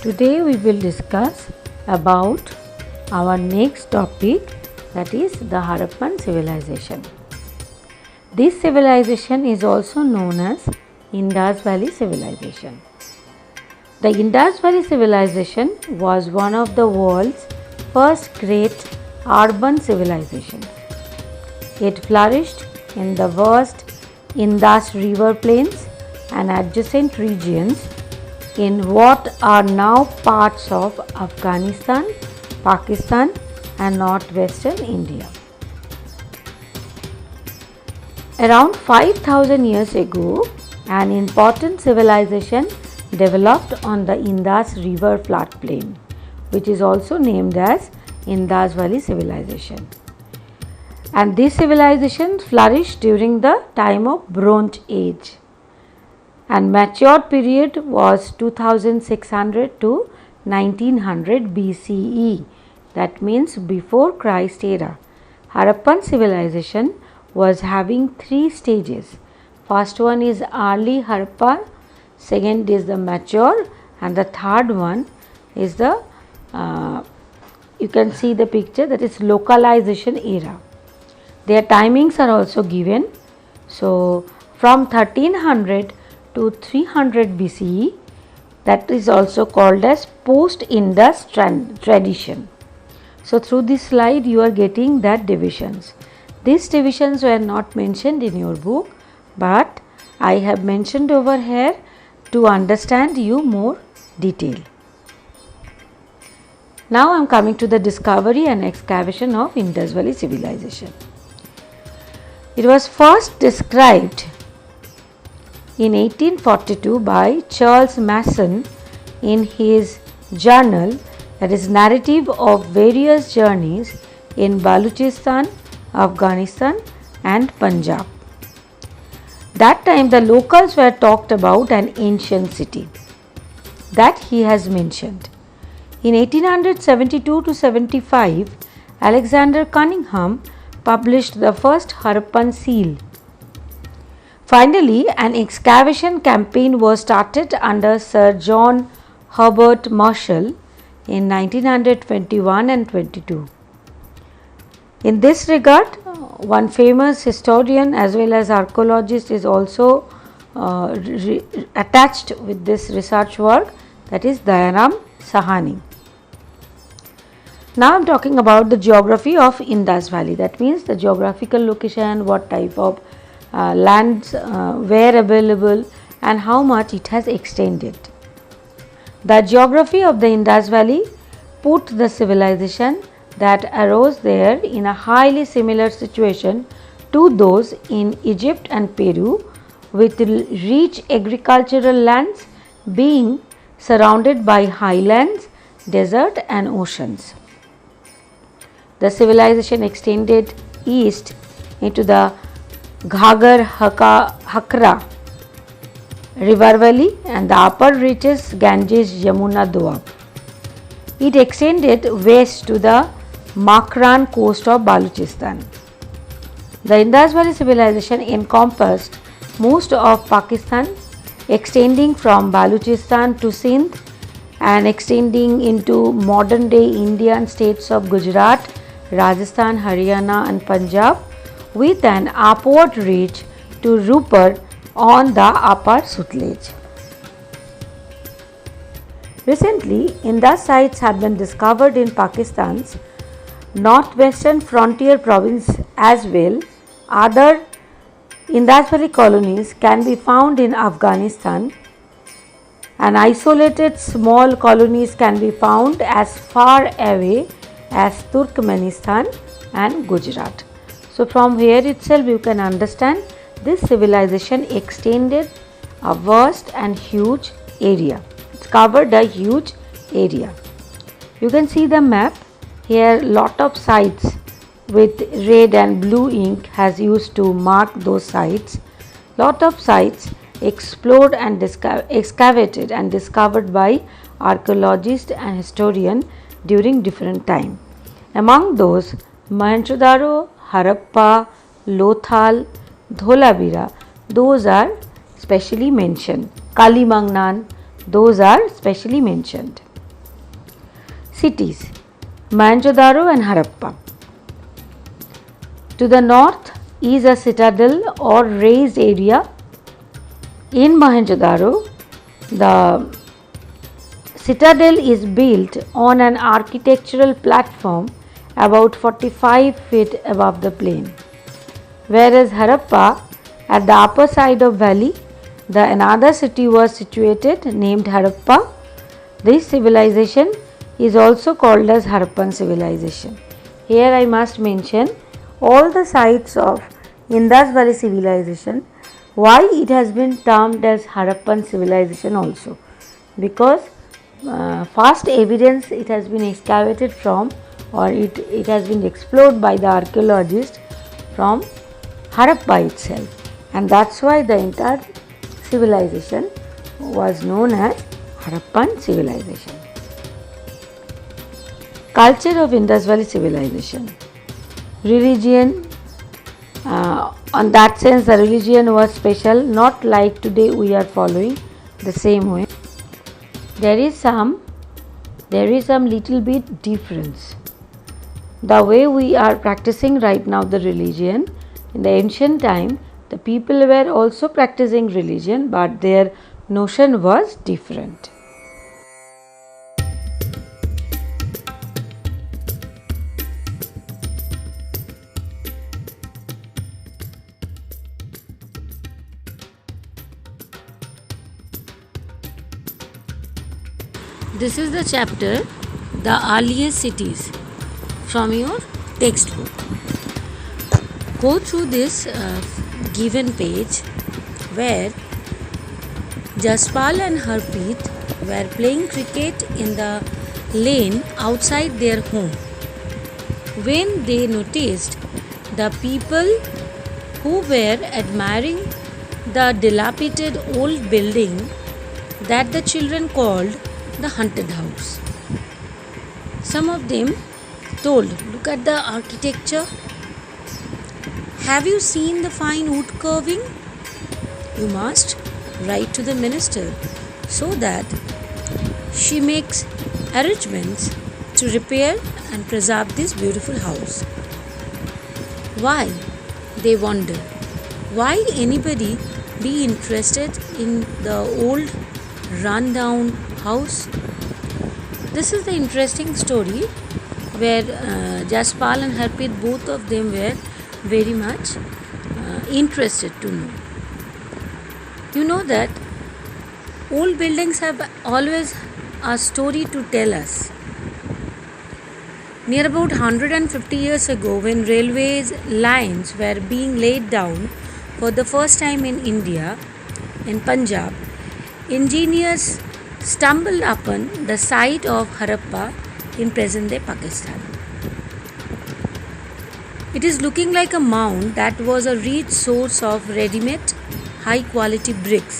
Today we will discuss about our next topic, that is the Harappan civilization. This civilization is also known as Indus Valley civilization. The Indus Valley civilization was one of the world's first great urban civilizations. It flourished in the vast Indus River plains and adjacent regions in what are now parts of Afghanistan, Pakistan and northwestern India. Around 5000 years ago, an important civilization developed on the Indus River floodplain, which is also named as Indus Valley civilization. And this civilization flourished during the time of Bronze Age, and mature period was 2600 to 1900 BCE, that means before Christ era. Harappan civilization was having three stages. First one is early Harappa, second is the mature, and the third one is the you can see the picture, that is localization era. Their timings are also given. So from 1300 to 300 BCE, that is also called as post-Indus tradition. So through this slide you are getting that divisions. These divisions were not mentioned in your book, but I have mentioned over here to understand you more detail. Now I am coming to the discovery and excavation of Indus Valley civilization. It was first described in 1842 by Charles Mason in his journal, that is narrative of various journeys in Baluchistan, Afghanistan and Punjab. That time the locals were talked about an ancient city that he has mentioned. In 1872 to 75, Alexander Cunningham published the first Harappan seal. Finally, an excavation campaign was started under Sir John Herbert Marshall in 1921 and 22. In this regard, one famous historian as well as archaeologist is also attached with this research work, that is Dayaram Sahani. Now I am talking about the geography of Indus Valley, that means the geographical location, what type of lands were available and how much it has extended. The geography of the Indus Valley put the civilization that arose there in a highly similar situation to those in Egypt and Peru, with rich agricultural lands being surrounded by highlands, desert and oceans. The civilization extended east into the Ghagar Hakra river valley and the upper reaches Ganges Yamuna Doab. It extended west to the Makran coast of Baluchistan. The Indus Valley civilization encompassed most of Pakistan, extending from Baluchistan to Sindh and extending into modern day Indian states of Gujarat, Rajasthan, Haryana and Punjab, with an upward reach to Rupar on the upper Sutlej. Recently, Indus sites have been discovered in Pakistan's northwestern frontier province as well. Other Indus Valley colonies can be found in Afghanistan, and isolated small colonies can be found as far away as Turkmenistan and Gujarat. So from here itself you can understand this civilization extended a vast and huge area. It covered a huge area. You can see the map here. Lot of sites with red and blue ink has used to mark those sites. Lot of sites explored and excavated and discovered by archaeologists and historians during different time. Among those, Mohenjo-daro, Harappa, Lothal, Dholabira, those are specially mentioned. Kalimangnan, those are specially mentioned. cities, Mohenjo-daro and Harappa. To the north is a citadel or raised area. In Mohenjo-daro, the citadel is built on an architectural platform about 45 feet above the plain, whereas Harappa, at the upper side of valley, another city was situated named Harappa. This civilization is also called as Harappan civilization. Here I must mention all the sites of Indus Valley civilization. Why it has been termed as Harappan civilization also? Because first evidence it has been excavated from, or it has been explored by the archaeologists from Harappa itself, and that's why the entire civilization was known as Harappan civilization. Culture of Indus Valley civilization. Religion, on that sense the religion was special, not like today we are following the same way. There is some little bit difference. The way we are practicing right now the religion, in the ancient time the people were also practicing religion, but their notion was different. This is the chapter, the earliest cities, from your textbook. Go through this given page where Jaspal and Harpreet were playing cricket in the lane outside their home when they noticed the people who were admiring the dilapidated old building that the children called the haunted house. Some of them told, "Look at the architecture. Have you seen the fine wood carving? You must write to the minister so that she makes arrangements to repair and preserve this beautiful house." Why? They wonder. Why anybody be interested in the old run-down house? This is the interesting story where Jaspal and Harpreet, both of them were very much interested to know. You know that old buildings have always a story to tell us. Near about 150 years ago, when railways lines were being laid down for the first time in India, in Punjab, engineers stumbled upon the site of Harappa in present-day Pakistan. It is looking like a mound that was a rich source of ready-made, high-quality bricks.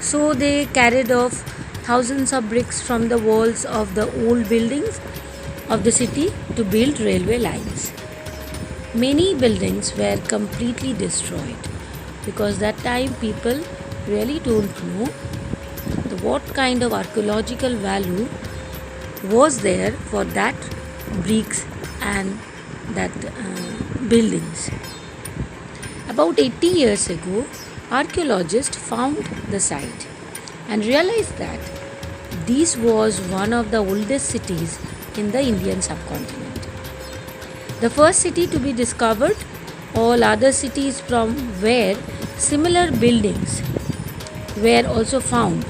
So they carried off thousands of bricks from the walls of the old buildings of the city to build railway lines. Many buildings were completely destroyed because that time people really don't know what kind of archaeological value was there for that bricks and that buildings. About 80 years ago, archaeologists found the site and realized that this was one of the oldest cities in the Indian subcontinent. The first city to be discovered, all other cities from where similar buildings were also found,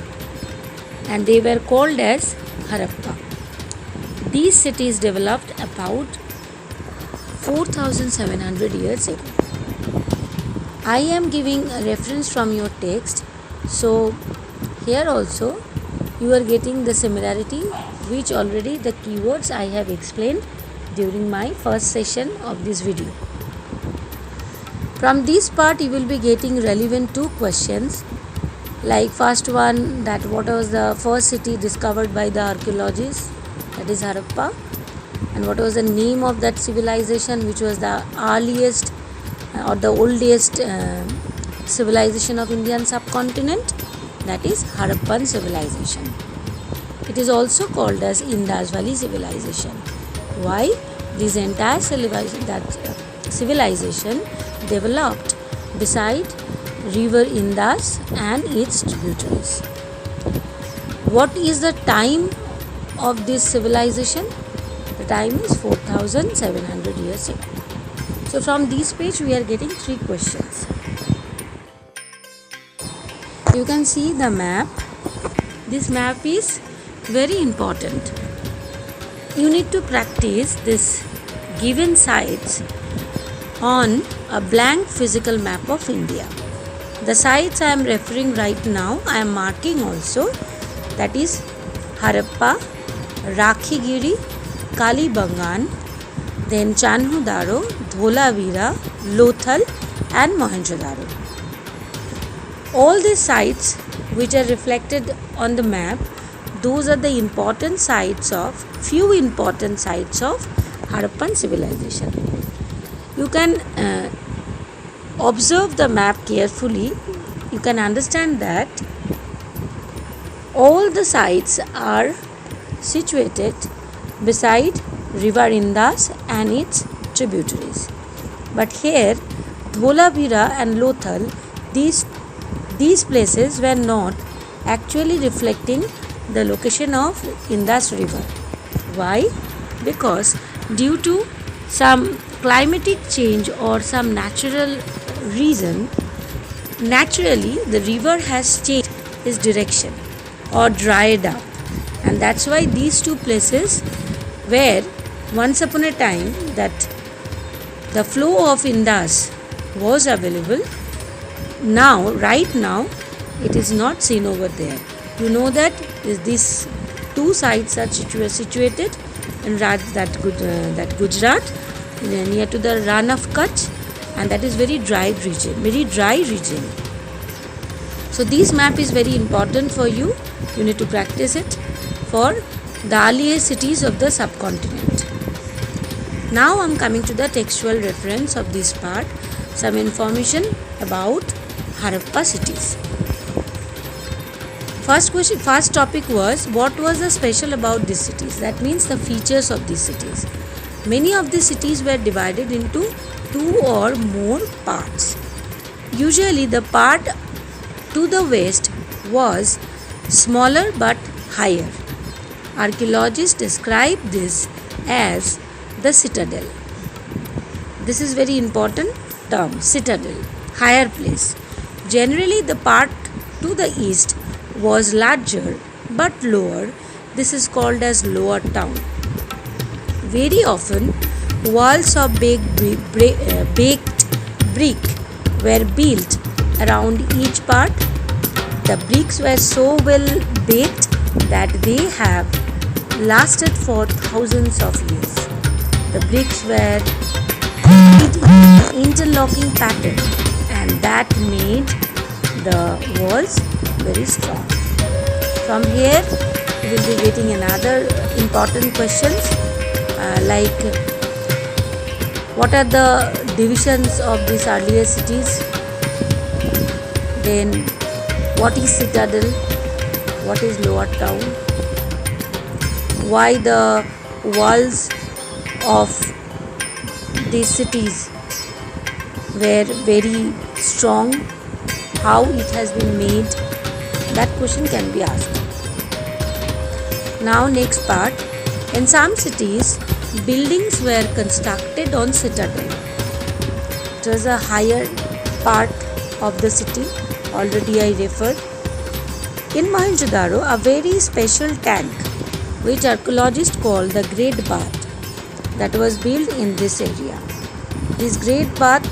and they were called as Harappa. These cities developed about 4,700 years ago. I am giving a reference from your text, so here also you are getting the similarity which already the keywords I have explained during my first session of this video. From this part you will be getting relevant 2 questions, like first one, that what was the first city discovered by the archaeologists, that is Harappa, and what was the name of that civilization which was the earliest or the oldest civilization of Indian subcontinent, that is Harappan civilization. It is also called as Indus Valley Civilization. Why? This entire civilization developed beside river Indus and its tributaries. What is the time of this civilization? The time is 4700 years ago. So from this page we are getting 3 questions. You can see the map. This map is very important. You need to practice this given sites on a blank physical map of India. The sites I am referring right now, I am marking also, that is Harappa, Rakhigiri, Kalibangan, then Chanhudaro, Dholavira, Lothal and Mohenjo-daro. All these sites which are reflected on the map, those are the few important sites of Harappan civilization. You can observe the map carefully. You can understand that all the sites are situated beside river Indus and its tributaries. But here Dholavira and Lothal, these places were not actually reflecting the location of Indus river. Why? Because due to some climatic change or some natural reason, naturally the river has changed its direction or dried up, and that's why these two places where once upon a time that the flow of Indus was available, right now it is not seen over there. You know that these two sites are situated in that Gujarat, near to the Rann of Kutch, and that is very dry region. So this map is very important for you. You need to practice it for the earliest cities of the subcontinent. Now I am coming to the textual reference of this part, some information about Harappa cities. First topic was, what was the special about these cities? That means the features of these cities. Many of the cities were divided into 2 or more parts. Usually the part to the west was smaller but higher. Archaeologists describe this as the citadel. This is very important term, citadel, higher place. Generally the part to the east was larger but lower. This is called as lower town. Very often walls of baked brick were built around each part. The bricks were so well baked that they have lasted for thousands of years. The bricks were interlocking pattern, and that made the walls very strong. From here we will be getting another important questions like what are the divisions of these earlier cities, then what is citadel, what is lower town, why the walls of these cities were very strong, how it has been made. That question can be asked. Now next part, in some cities buildings were constructed on citadel. It was a higher part of the city, already I referred. In Mohenjo-daro, a very special tank which archaeologists call the Great Bath, that was built in this area. This Great Bath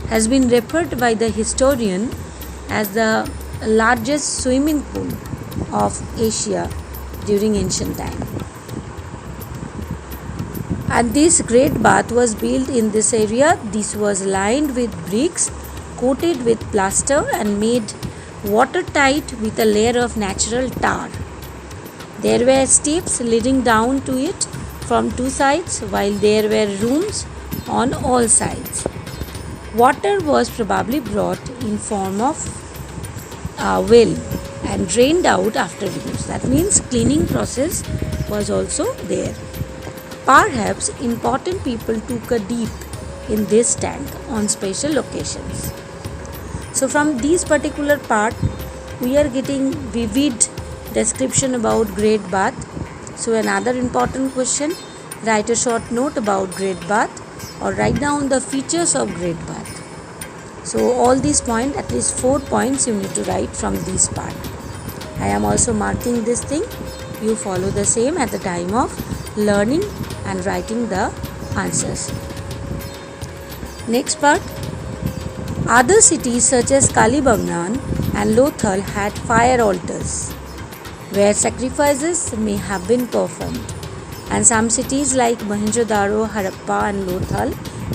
has been referred by the historian as the largest swimming pool of Asia during ancient time. And this Great Bath was built in this area. This was lined with bricks, coated with plaster and made watertight with a layer of natural tar. There were steps leading down to it from 2 sides, while there were rooms on all sides. Water was probably brought in form of well and drained out after use. That means cleaning process was also there. Perhaps important people took a dip in this tank on special occasions. So from these particular part, we are getting vivid description about Great Bath. So another important question, write a short note about Great Bath or write down the features of Great Bath. So all these points, at least 4 points you need to write from this part. I am also marking this thing. You follow the same at the time of learning and writing the answers. Next part. Other cities such as Kalibangan and Lothal had fire altars where sacrifices may have been performed, and some cities like Mohenjo-daro, Harappa and Lothal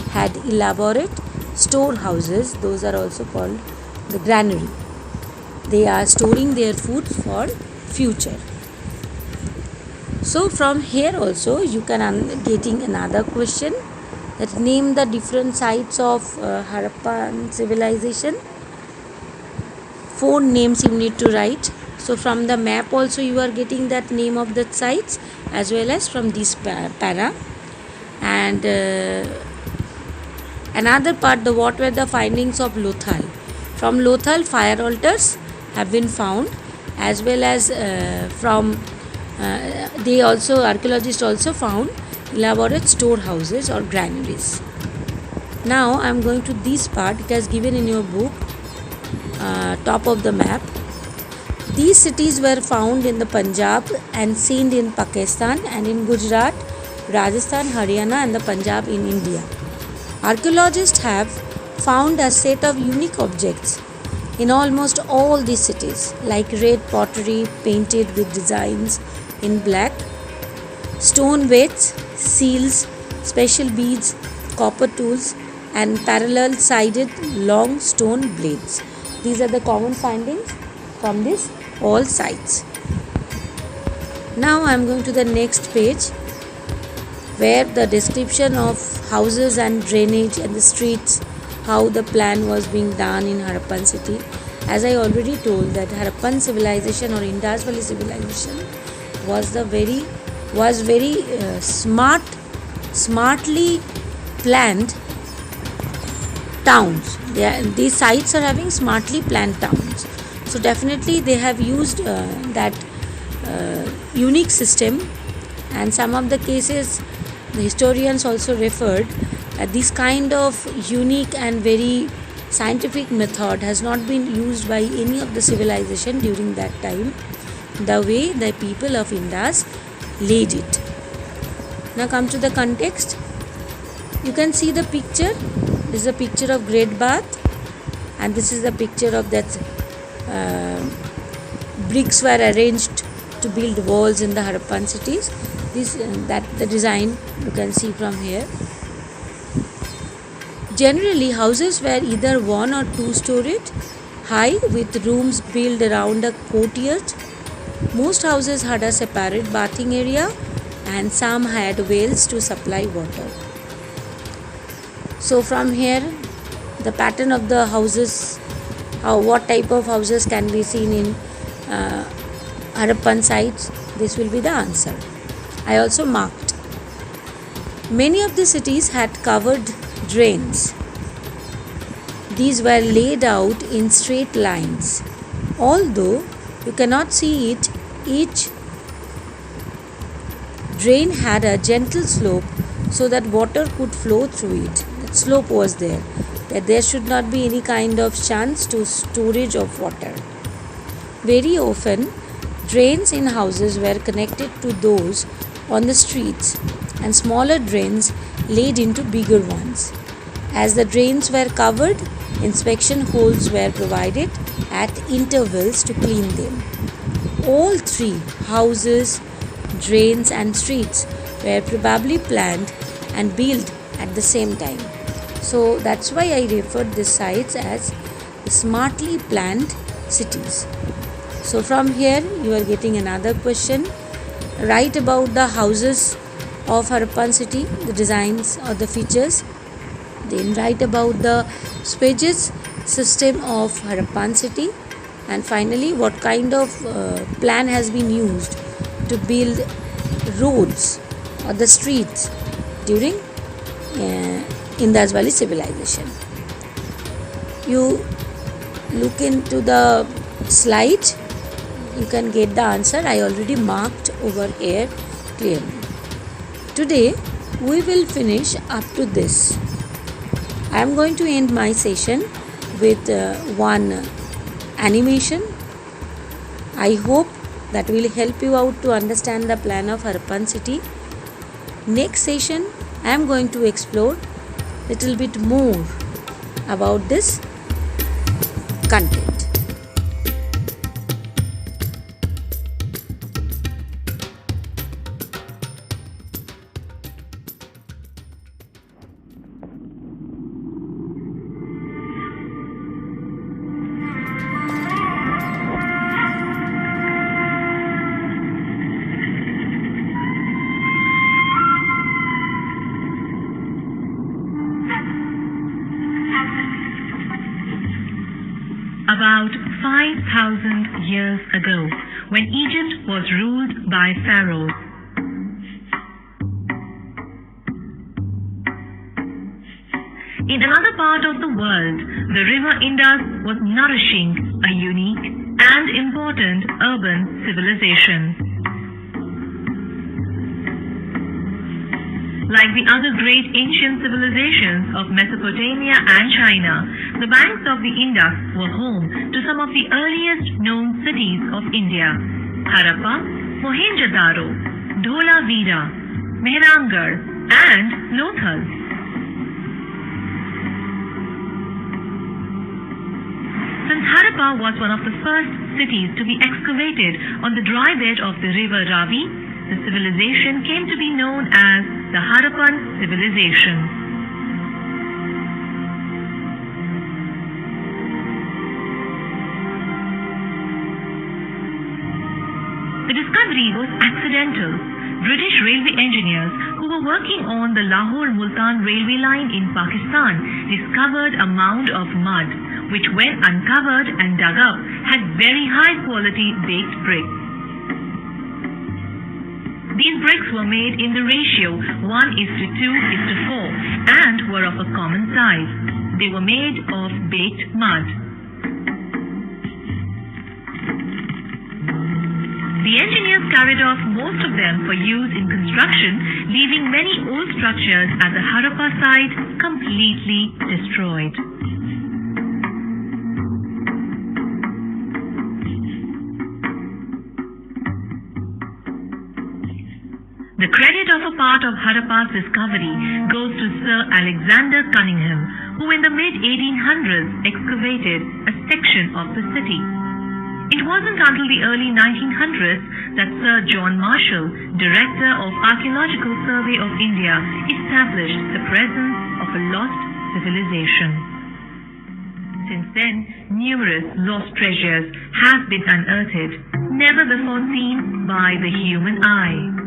had elaborate storehouses. Those are also called the granary. They are storing their food for future. So from here also you can getting another question, that name the different sites of Harappan civilization. 4 names you need to write. So from the map also you are getting that name of the sites as well as from this para. And another part, what were the findings of Lothal? From Lothal, fire altars have been found, as well as from archaeologists also found elaborate storehouses or granaries. Now I am going to this part. It has given in your book, top of the map. These cities were found in the Punjab and Sindh in Pakistan, and in Gujarat, Rajasthan, Haryana and the Punjab in India. Archaeologists have found a set of unique objects in almost all these cities, like red pottery painted with designs in black, stone weights, seals, special beads, copper tools and parallel sided long stone blades. These are the common findings from this all sites. Now I am going to the next page, where the description of houses and drainage and the streets, how the plan was being done in Harappan city. As I already told that Harappan civilization or Indus Valley civilization was very smartly planned towns. These sites are having smartly planned towns. So definitely they have used that unique system, and some of the cases the historians also referred that this kind of unique and very scientific method has not been used by any of the civilization during that time, the way the people of Indus laid it. Now come to the context. You can see the picture. This is a picture of Great Bath, and this is the picture of that bricks were arranged to build walls in the Harappan cities. The design you can see from here. Generally, houses were either 1 or 2 storied high with rooms built around a courtyard. Most houses had a separate bathing area, and some had wells to supply water. So from here, the pattern of the houses, what type of houses can be seen in Harappan sites, this will be the answer. I also marked. Many of the cities had covered drains. These were laid out in straight lines. Although you cannot see it, each drain had a gentle slope so that water could flow through it. That slope was there, that there should not be any kind of chance to storage of water. Very often, drains in houses were connected to those on the streets, and smaller drains laid into bigger ones. As the drains were covered, inspection holes were provided at intervals to clean them. All 3, houses, drains and streets, were probably planned and built at the same time. So that's why I referred these sites as smartly planned cities. So from here you are getting another question. Write about the houses of Harappan city, the designs or the features. Then write about the spacious system of Harappan city, and finally what kind of plan has been used to build roads or the streets during Indus Valley civilization. You look into the slide, you can get the answer. I already marked over here clearly. Today we will finish up to this. I am going to end my session with one animation. I hope that will help you out to understand the plan of Harappan city. Next session I am going to explore little bit more about this content. About 5,000 years ago, when Egypt was ruled by pharaohs, in another part of the world, the river Indus was nourishing a unique and important urban civilization. Like the other great ancient civilizations of Mesopotamia and China, the banks of the Indus were home to some of the earliest known cities of India: Harappa, Mohenjo-daro, Dholavira, Mehrangarh, and Lothal. Since Harappa was one of the first cities to be excavated on the dry bed of the river Ravi, the civilization came to be known as the Harappan civilization. The discovery was accidental. British railway engineers who were working on the Lahore-Multan railway line in Pakistan discovered a mound of mud which, when uncovered and dug up, had very high quality baked bricks. These bricks were made in the ratio 1:2:4 and were of a common size. They were made of baked mud. The engineers carried off most of them for use in construction, leaving many old structures at the Harappa site completely destroyed. The credit of a part of Harappa's discovery goes to Sir Alexander Cunningham, who in the mid-1800s excavated a section of the city. It wasn't until the early 1900s that Sir John Marshall, Director of Archaeological Survey of India, established the presence of a lost civilization. Since then, numerous lost treasures have been unearthed, never before seen by the human eye.